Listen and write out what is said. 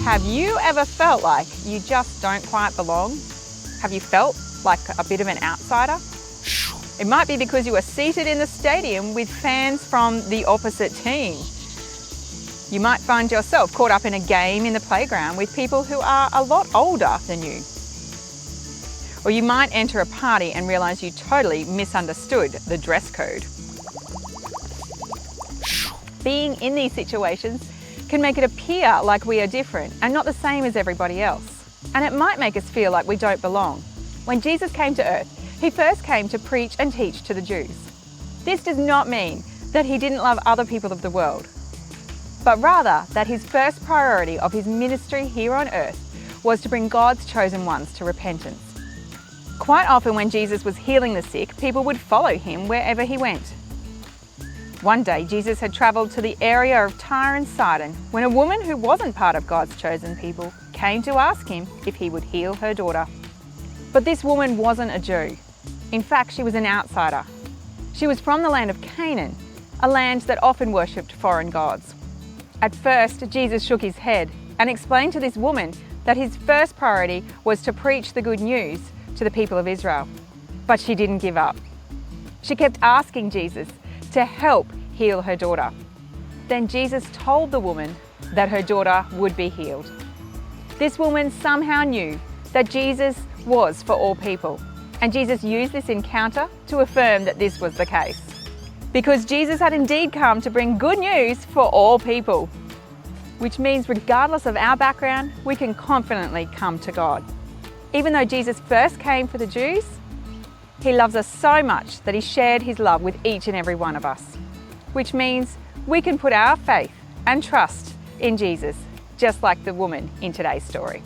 Have you ever felt like you just don't quite belong? Have you felt like a bit of an outsider? It might be because you are seated in the stadium with fans from the opposite team. You might find yourself caught up in a game in the playground with people who are a lot older than you. Or you might enter a party and realise you totally misunderstood the dress code. Being in these situations can make it appear like we are different and not the same as everybody else. And it might make us feel like we don't belong. When Jesus came to earth, he first came to preach and teach to the Jews. This does not mean that he didn't love other people of the world, but rather that his first priority of his ministry here on earth was to bring God's chosen ones to repentance. Quite often when Jesus was healing the sick, people would follow him wherever he went. One day, Jesus had travelled to the area of Tyre and Sidon when a woman who wasn't part of God's chosen people came to ask him if he would heal her daughter. But this woman wasn't a Jew. In fact, she was an outsider. She was from the land of Canaan, a land that often worshipped foreign gods. At first, Jesus shook his head and explained to this woman that his first priority was to preach the good news to the people of Israel. But she didn't give up. She kept asking Jesus to help heal her daughter. Then Jesus told the woman that her daughter would be healed. This woman somehow knew that Jesus was for all people, and Jesus used this encounter to affirm that this was the case. Because Jesus had indeed come to bring good news for all people, which means regardless of our background, we can confidently come to God. Even though Jesus first came for the Jews, he loves us so much that he shared his love with each and every one of us, which means we can put our faith and trust in Jesus, just like the woman in today's story.